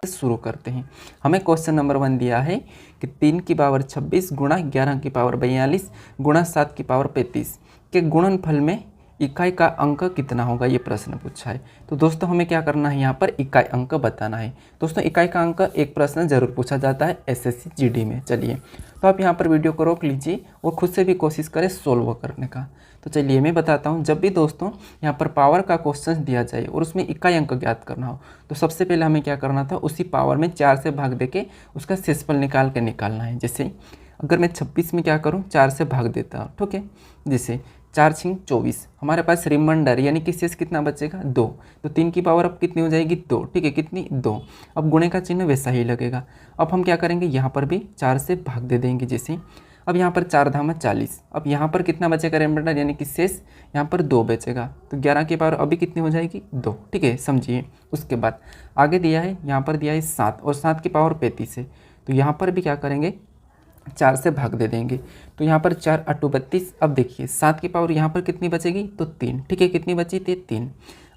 शुरू करते हैं। हमें क्वेश्चन नंबर 1 दिया है कि 3 की पावर 26 गुणा 11 की पावर 42 गुणा 7 की पावर 35 के गुणनफल में इकाई का अंक कितना होगा, ये प्रश्न पूछा है। तो दोस्तों हमें क्या करना है, यहाँ पर इकाई अंक बताना है। दोस्तों इकाई का अंक एक प्रश्न जरूर पूछा जाता है एसएससी जीडी में। चलिए तो आप यहाँ पर वीडियो को रोक लीजिए और खुद से भी कोशिश करें सोल्व करने का। तो चलिए मैं बताता हूँ, जब भी दोस्तों यहाँ पर पावर का क्वेश्चन दिया जाए और उसमें इकाई अंक ज्ञात करना हो तो सबसे पहले हमें क्या करना था, उसी पावर में 4 से भाग देके उसका शेषफल निकाल के निकालना है। जैसे अगर मैं 26 में क्या करूँ, 4 से भाग देता हूँ, ठीक है। जैसे 4 छिंग 24, हमारे पास रिमाइंडर यानी कि शेष कितना बचेगा 2। तो 3 की पावर अब कितनी हो जाएगी 2, ठीक है, कितनी 2। अब गुणे का चिन्ह वैसा ही लगेगा। अब हम क्या करेंगे, यहाँ पर भी 4 से भाग दे देंगे। जैसे अब यहाँ पर 4 धामा 40, अब यहाँ पर कितना बचेगा रिमाइंडर यानी कि शेष, यहाँ पर 2 बचेगा। तो 11 की पावर अभी कितनी हो जाएगी 2, ठीक है, समझिए। उसके बाद आगे दिया है, यहाँ पर दिया है 7 और 7 की पावर 35 है। तो यहाँ पर भी क्या करेंगे, 4 से भाग दे देंगे। तो यहाँ पर 4 8 32। अब देखिए 7 की पावर यहाँ पर कितनी बचेगी, तो 3, ठीक है, कितनी बची थी 3।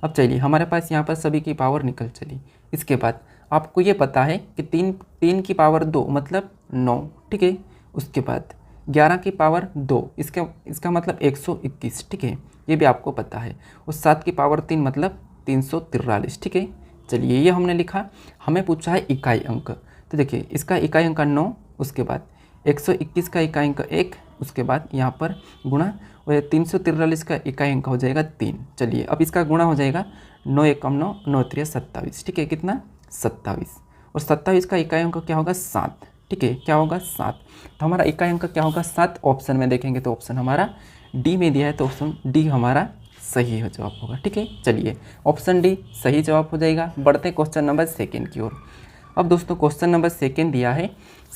अब चलिए हमारे पास यहाँ पर सभी की पावर निकल चली। इसके बाद आपको ये पता है कि 3 की पावर 2 मतलब 9, ठीक है। उसके बाद 11 की पावर 2, इसका मतलब 121, ठीक है, ये भी आपको पता है। और 7 की पावर 3 मतलब 343, ठीक है। चलिए ये हमने लिखा। हमें पूछा है इकाई अंक, तो देखिए इसका इकाई अंक 9, उसके बाद 121 का इकाई अंक 1, उसके बाद यहाँ पर गुणा और 343 का इकाई अंक हो जाएगा 3। चलिए अब इसका गुणा हो जाएगा 9 एकम 9, 9 त्रिया 27, ठीक है, कितना 27। और 27 का इकाई अंक क्या होगा 7, ठीक है, क्या होगा 7। तो हमारा इकाई अंक क्या होगा 7। ऑप्शन में देखेंगे तो ऑप्शन हमारा डी में दिया है, तो ऑप्शन डी हमारा सही जवाब होगा, ठीक है। चलिए ऑप्शन डी सही जवाब हो जाएगा। बढ़ते क्वेश्चन नंबर 2 की ओर। अब दोस्तों क्वेश्चन नंबर 2 दिया है,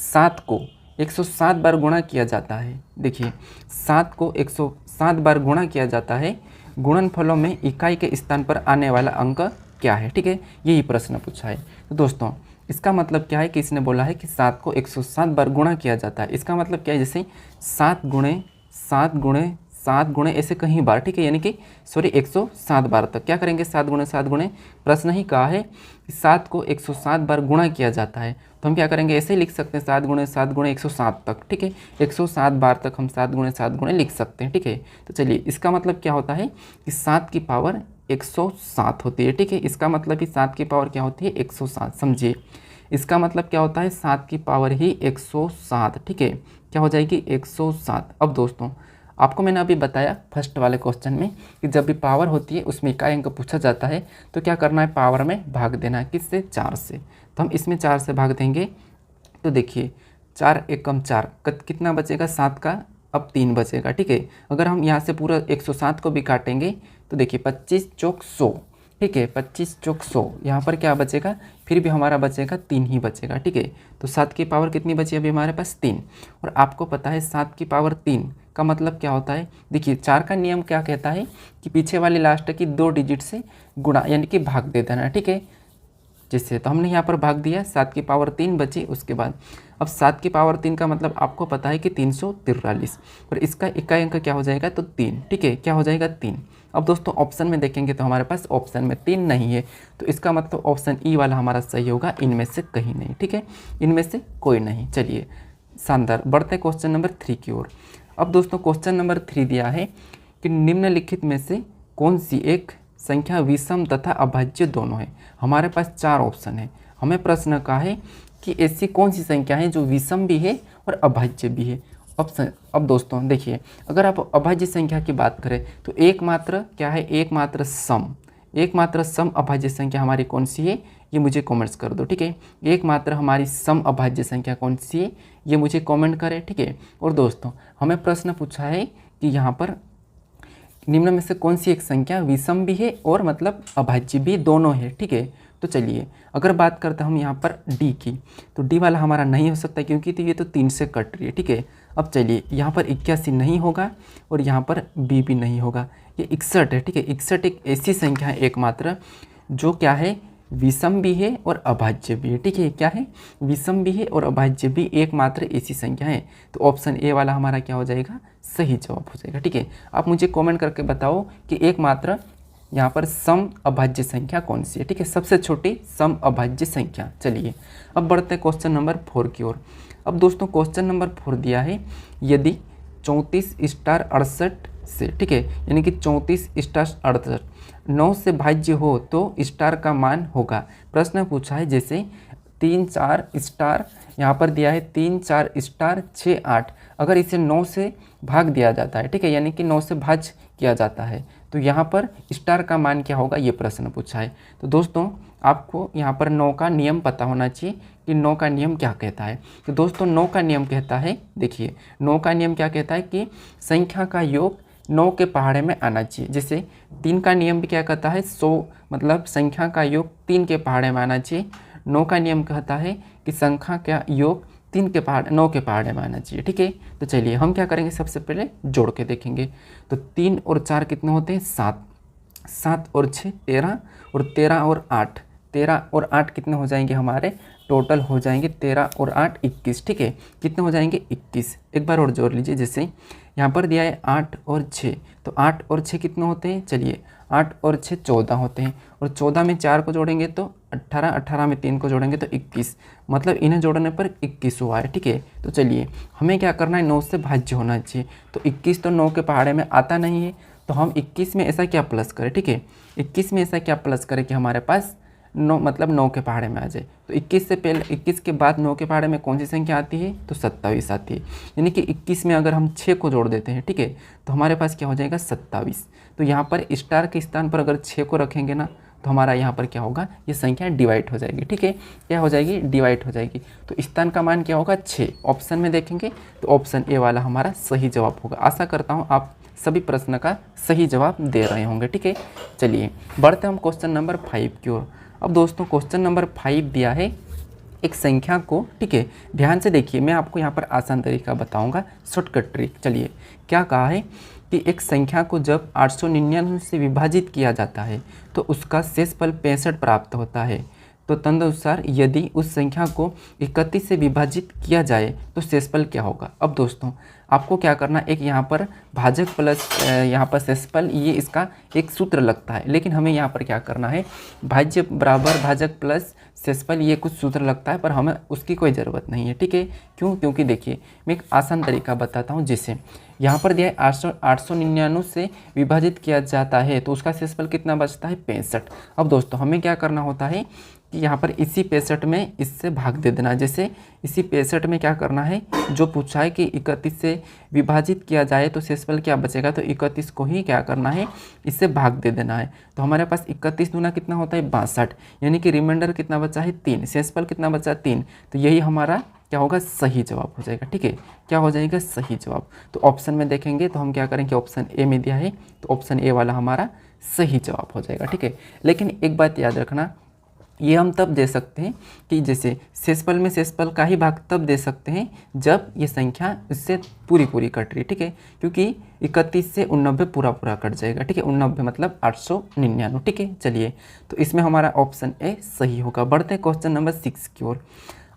7 को 107 बार गुणा किया जाता है। देखिए 7 को 107 बार गुणा किया जाता है, गुणनफलों में इकाई के स्थान पर आने वाला अंक क्या है, ठीक है, यही प्रश्न पूछा है। तो दोस्तों इसका मतलब क्या है कि इसने बोला है कि 7 को 107 बार गुणा किया जाता है। इसका मतलब क्या है, जैसे 7 गुणे 7 गुणे 7 गुणे ऐसे कहीं बार, ठीक है, यानी कि 107 बार तक क्या करेंगे, 7 गुणे 7 गुणे। प्रश्न ही कहा है कि 7 को 107 बार गुणा किया जाता है, तो हम क्या करेंगे, ऐसे ही लिख सकते हैं 7 गुणे 7 गुणे 107 तक, ठीक है, 107 बार तक हम 7 गुणे 7 गुणे लिख सकते हैं, ठीक है। तो चलिए इसका मतलब क्या होता है कि 7 की पावर 107 होती है, ठीक है। इसका मतलब ही 7 की पावर क्या होती है 107, समझिए। इसका मतलब क्या होता है 7 की पावर ही 107, ठीक है, क्या हो जाएगी 107। अब दोस्तों आपको मैंने अभी बताया फर्स्ट वाले क्वेश्चन में कि जब भी पावर होती है उसमें इकाई अंक पूछा जाता है तो क्या करना है, पावर में भाग देना है, किससे 4 से। तो हम इसमें 4 से भाग देंगे। तो देखिए 4 एकम 4 कितना बचेगा, 7 का अब 3 बचेगा, ठीक है। अगर हम यहाँ से पूरा 107 को भी काटेंगे तो देखिए 25 चौक 100, ठीक है, 25 चौक 100, यहाँ पर क्या बचेगा, फिर भी हमारा बचेगा 3 ही बचेगा, ठीक है। तो 7 की पावर कितनी बची अभी हमारे पास 3। और आपको पता है 7 की पावर 3 का मतलब क्या होता है, देखिए 4 का नियम क्या कहता है कि पीछे वाली लास्ट की 2 डिजिट से गुणा यानी कि भाग दे देना, ठीक है। जिससे तो हमने यहाँ पर भाग दिया, 7 की पावर 3 बची। उसके बाद अब 7 की पावर 3 का मतलब आपको पता है कि 343, और इसका इकाई अंक क्या हो जाएगा, तो 3, ठीक है, क्या हो जाएगा 3। अब दोस्तों ऑप्शन में देखेंगे तो हमारे पास ऑप्शन में 3 नहीं है, तो इसका मतलब ऑप्शन ई वाला हमारा सही होगा, इनमें से कहीं नहीं, ठीक है, इनमें से कोई नहीं। चलिए शानदार, बढ़ते क्वेश्चन नंबर 3 की ओर। अब दोस्तों क्वेश्चन नंबर 3 दिया है कि निम्नलिखित में से कौन सी एक संख्या विषम तथा अभाज्य दोनों है। हमारे पास 4 ऑप्शन है। हमें प्रश्न कहा है कि ऐसी कौन सी संख्या है जो विषम भी है और अभाज्य भी है। अब दोस्तों देखिए, अगर आप अभाज्य संख्या की बात करें तो एकमात्र क्या है, एकमात्र सम अभाज्य संख्या हमारी कौन सी है, ये मुझे कमेंट्स कर दो, ठीक है। एकमात्र हमारी सम अभाज्य संख्या कौन सी है, ये मुझे कमेंट करें, ठीक है। और दोस्तों हमें प्रश्न पूछा है कि यहाँ पर निम्न में से कौन सी एक संख्या विषम भी है और मतलब अभाज्य भी दोनों है, ठीक है। तो चलिए अगर बात करते हैं हम यहाँ पर डी की, तो डी वाला हमारा नहीं हो सकता क्योंकि तो ये तो 3 से कट रही है, ठीक है। अब चलिए यहाँ पर 81 नहीं होगा और यहाँ पर बी भी नहीं होगा, ये 61 है, ठीक है। 61 एक ऐसी संख्या है एकमात्र जो क्या है, विषम भी है और अभाज्य भी है, ठीक है। क्या है, विषम भी है और अभाज्य भी, एकमात्र ऐसी संख्या है। तो ऑप्शन ए वाला हमारा क्या हो जाएगा, सही जवाब हो जाएगा, ठीक है। आप मुझे कमेंट करके बताओ कि एकमात्र यहाँ पर सम अभाज्य संख्या कौन सी है, ठीक है, सबसे छोटी सम अभाज्य संख्या। चलिए अब बढ़ते हैं क्वेश्चन नंबर 4 की ओर। अब दोस्तों क्वेश्चन नंबर 4 दिया है, यदि 34 स्टार 68 से, ठीक है, यानी कि 34 स्टार 68 9 से भाज्य हो तो स्टार का मान होगा। प्रश्न पूछा है जैसे 3 4 स्टार, यहाँ पर दिया है 3 4 स्टार 6 8, अगर इसे 9 से भाग दिया जाता है, ठीक है, यानी कि 9 से भाज्य किया जाता है, तो यहाँ पर स्टार का मान क्या होगा, ये प्रश्न पूछा है। तो दोस्तों आपको यहाँ पर 9 का नियम पता होना चाहिए कि 9 का नियम क्या कहता है। तो दोस्तों 9 का नियम कहता है, देखिए 9 का नियम क्या कहता है कि संख्या का योग 9 के पहाड़े में आना चाहिए। जैसे 3 का नियम भी क्या कहता है, 100 मतलब संख्या का योग 3 के पहाड़े में आना चाहिए। 9 का नियम कहता है कि संख्या का योग 9 के पहाड़े में आना चाहिए, ठीक है। तो चलिए हम क्या करेंगे, सबसे पहले जोड़ के देखेंगे। तो 3 और 4 कितने होते हैं, 7, 7 और 6 13, और 13 और 8, 13 और 8 कितने हो जाएंगे हमारे, टोटल हो जाएंगे 13 और 8 21, ठीक है, कितने हो जाएंगे 21। एक बार और जोड़ लीजिए, जैसे यहाँ पर दिया है 8 और 6, तो 8 और 6 कितने होते हैं, चलिए 8 और 6 14 होते हैं, और 14 में 4 को जोड़ेंगे तो 18, 18 में 3 को जोड़ेंगे तो 21, मतलब इन्हें जोड़ने पर 21 हुआ है, ठीक है। तो चलिए हमें क्या करना है, 9 से भाज्य होना चाहिए। तो 21 तो 9 के पहाड़े में आता नहीं है, तो हम 21 में ऐसा क्या प्लस करें, ठीक है, 21 में ऐसा क्या प्लस करें कि हमारे पास 9 मतलब 9 के पहाड़े में आ जाए। तो 21 से पहले, 21 के बाद 9 के पहाड़े में कौन सी संख्या आती है, तो 27 आती है। यानी कि 21 में अगर हम 6 को जोड़ देते हैं, ठीक है, तो हमारे पास क्या हो जाएगा 27। तो यहाँ पर स्टार के स्थान पर अगर 6 को रखेंगे ना, तो हमारा यहाँ पर क्या होगा, ये संख्या डिवाइड हो जाएगी, ठीक है, क्या हो जाएगी, डिवाइड हो जाएगी। तो स्थान का मान क्या होगा 6। ऑप्शन में देखेंगे तो ऑप्शन ए वाला हमारा सही जवाब होगा। आशा करता हूँ आप सभी प्रश्न का सही जवाब दे रहे होंगे, ठीक है। चलिए बढ़ते हम क्वेश्चन नंबर 5 की ओर। अब दोस्तों क्वेश्चन नंबर 5 दिया है एक संख्या को, ठीक है, ध्यान से देखिए, मैं आपको यहाँ पर आसान तरीका बताऊँगा, शॉर्टकट ट्रिक। चलिए क्या कहा है कि एक संख्या को जब 899 से विभाजित किया जाता है तो उसका शेषफल 65 प्राप्त होता है। तो तदनुसार यदि उस संख्या को 31 से विभाजित किया जाए तो शेषफल क्या होगा। अब दोस्तों आपको क्या करना, एक यहाँ पर भाजक प्लस यहाँ पर शेषफल, ये इसका एक सूत्र लगता है, लेकिन हमें यहाँ पर क्या करना है, भाज्य बराबर भाजक प्लस शेषफल, ये कुछ सूत्र लगता है पर हमें उसकी कोई ज़रूरत नहीं है, ठीक है। क्यों, क्योंकि देखिए मैं एक आसान तरीका बताता हूँ। जैसे यहाँ पर दिया है 899 से विभाजित किया जाता है तो उसका शेषफल कितना बचता है 65। अब दोस्तों हमें क्या करना होता है कि यहाँ पर इसी 65 में इससे भाग दे देना। जैसे इसी 65 में क्या करना है, जो पूछा है कि 31 से विभाजित किया जाए तो शेषफल क्या बचेगा, तो 31 को ही क्या करना है, इससे भाग दे देना है। तो हमारे पास 31 दूना कितना होता है 62, यानी कि रिमाइंडर कितना बचा है 3, शेषफल कितना बचा 3। तो यही हमारा क्या होगा, सही जवाब हो जाएगा, ठीक है, क्या हो जाएगा, सही जवाब। तो ऑप्शन में देखेंगे तो हम क्या करेंगे, ऑप्शन ए में दिया है तो ऑप्शन ए वाला हमारा सही जवाब हो जाएगा, ठीक है। लेकिन एक बात याद रखना, ये हम तब दे सकते हैं कि जैसे शेषफल में शेषफल का ही भाग तब दे सकते हैं जब ये संख्या इससे पूरी कट रही है, ठीक है, क्योंकि 31 से 89 पूरा कट जाएगा, ठीक है, 89 मतलब 899, ठीक है। चलिए तो इसमें हमारा ऑप्शन ए सही होगा। बढ़ते हैं क्वेश्चन नंबर 6 की ओर।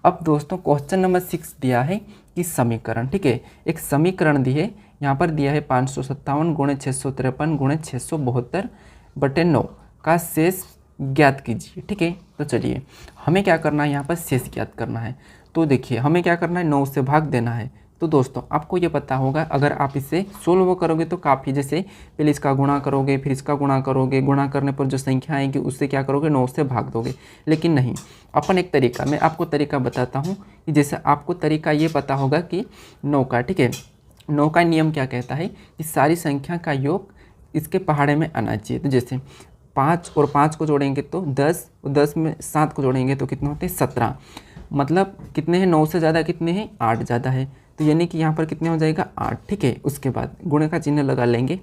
अब दोस्तों क्वेश्चन नंबर 6 दिया है कि समीकरण, ठीक है, एक समीकरण दी है, यहाँ पर दिया है 557 × 653 × 672/9 का शेष ज्ञात कीजिए, ठीक है। तो चलिए हमें क्या करना है, यहाँ पर शेष ज्ञात करना है। तो देखिए हमें क्या करना है, 9 से भाग देना है। तो दोस्तों आपको ये पता होगा, अगर आप इसे सोल्व करोगे तो काफ़ी, जैसे पहले इसका गुणा करोगे फिर इसका गुणा करोगे, गुणा करने पर जो संख्या आएगी उससे क्या करोगे, 9 से भाग दोगे। लेकिन नहीं, अपन एक तरीका, मैं आपको तरीका बताता हूँ कि जैसे आपको तरीका ये पता होगा कि 9 का, ठीक है, 9 का नियम क्या कहता है कि सारी संख्या का योग इसके पहाड़े में आना चाहिए। तो जैसे 5 और 5 को जोड़ेंगे तो 10, और 10 में 7 को जोड़ेंगे तो कितने होते हैं 17, मतलब कितने हैं, 9 से ज़्यादा कितने हैं, 8 ज़्यादा है। तो यानी कि यहाँ पर कितने हो जाएगा 8, ठीक है। उसके बाद गुणे का चिन्ह लगा लेंगे।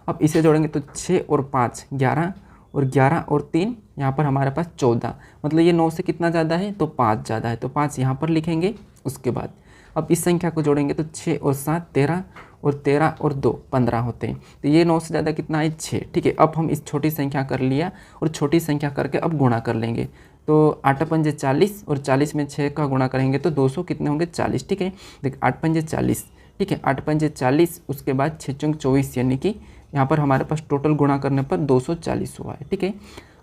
अब इसे जोड़ेंगे तो 6 और 5 11, और 11 और 3 यहाँ पर हमारे पास 14, मतलब ये 9 से कितना ज़्यादा है, तो 5 ज़्यादा है, तो 5 यहाँ पर लिखेंगे। उसके बाद अब इस संख्या को जोड़ेंगे तो 6 और 7 13, और 13 और 2 15 होते हैं। तो ये 9 से ज़्यादा कितना है 6, ठीक है। अब हम इस छोटी संख्या कर लिया और छोटी संख्या करके अब गुणा कर लेंगे। तो 8 पंजे 40, और 40 में 6 का गुणा करेंगे तो 200 कितने होंगे 40, ठीक है। देखिए 8 पंजे 40, ठीक है, 8 पंजे 40, उसके बाद 6 चौक 24 यानी कि यहाँ पर हमारे पास टोटल गुणा करने पर 240 हुआ है। ठीक है,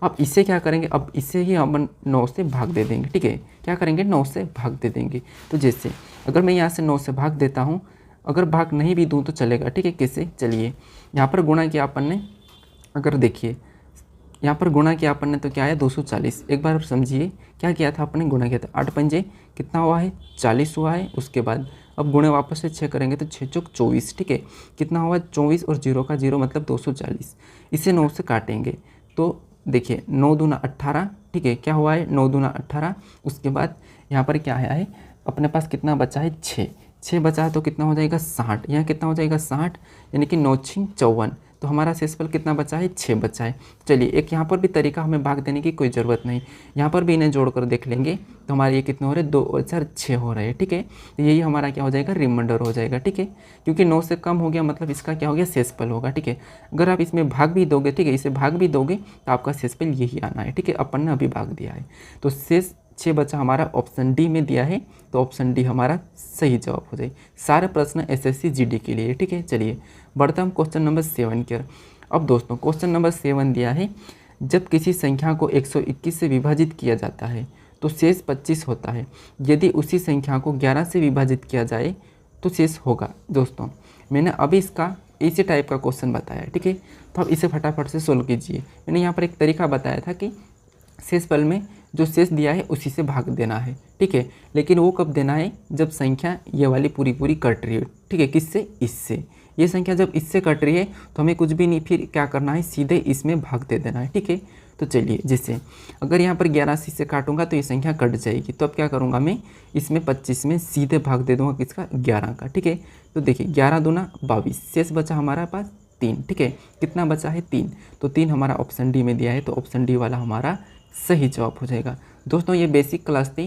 अब इसे क्या करेंगे, अब इसे ही हम 9 से भाग दे देंगे। ठीक है, क्या करेंगे, 9 से भाग दे देंगे। तो जैसे अगर मैं यहाँ से 9 से भाग देता हूँ, अगर भाग नहीं भी दूँ तो चलेगा। ठीक है, कैसे, चलिए यहाँ पर गुणा किया अपन ने, अगर देखिए यहाँ पर गुणा किया अपन ने तो क्या आया 240। एक बार समझिए क्या किया था अपन ने, गुणा किया था, 8 पंजे कितना हुआ है 40 हुआ है। उसके बाद अब गुणे वापस से 6 करेंगे तो 6 चौक 24। ठीक है, कितना हुआ 24 और 0 का 0 मतलब 240। इसे 9 से काटेंगे तो देखिए 9 दूना 18। ठीक है, क्या हुआ है 9 दूना 18। उसके बाद यहाँ पर क्या आया है, अपने पास कितना बचा है 6 बचा है तो कितना हो जाएगा 60। यहाँ कितना हो जाएगा 60, यानी कि 9 6 54। तो हमारा शेषफल कितना बचा है 6 बचा है। चलिए एक यहाँ पर भी तरीका हमें भाग देने की कोई ज़रूरत नहीं, यहाँ पर भी इन्हें जोड़कर देख लेंगे तो हमारे ये कितने हो रहे हैं 2 और 4 6 हो रहे हैं। ठीक है, तो यही हमारा क्या हो जाएगा रिमाइंडर हो जाएगा। ठीक है, क्योंकि 9 से कम हो गया मतलब इसका क्या हो गया शेषफल होगा। ठीक है, अगर आप इसमें भाग भी दोगे, ठीक है, इसे भाग भी दोगे तो आपका शेषफल यही आना है। ठीक है, अपन ने अभी भाग दिया है तो शेष 6 बचा हमारा ऑप्शन डी में दिया है, तो ऑप्शन डी हमारा सही जवाब हो जाए। सारे प्रश्न एसएससी जीडी के लिए। ठीक है, चलिए बढ़ते हम क्वेश्चन नंबर 7 की ओर। अब दोस्तों क्वेश्चन नंबर 7 दिया है, जब किसी संख्या को 121 से विभाजित किया जाता है तो शेष 25 होता है। यदि उसी संख्या को 11 से विभाजित किया जाए तो शेष होगा। दोस्तों मैंने अभी इसका इसी टाइप का क्वेश्चन बताया। ठीक है, तो अब इसे फटाफट से सोल्व कीजिए। मैंने यहाँ पर एक तरीका बताया था कि शेषफल में जो शेष दिया है उसी से भाग देना है। ठीक है, लेकिन वो कब देना है, जब संख्या ये वाली पूरी पूरी कट रही है। ठीक है, किससे, इससे। ये संख्या जब इससे कट रही है तो हमें कुछ भी नहीं फिर क्या करना है, सीधे इसमें भाग दे देना है। ठीक है, तो चलिए जैसे अगर यहाँ पर 11 से इसे काटूंगा तो ये संख्या कट जाएगी, तो अब क्या करूँगा मैं, इसमें 25 में सीधे भाग दे दूँगा किसका, 11 का। ठीक है, तो देखिए 11 दूना 22, शेष बचा हमारा पास 3। ठीक है, कितना बचा है 3, तो 3 हमारा ऑप्शन डी में दिया है, तो ऑप्शन डी वाला हमारा सही जवाब हो जाएगा। दोस्तों ये बेसिक क्लास थी।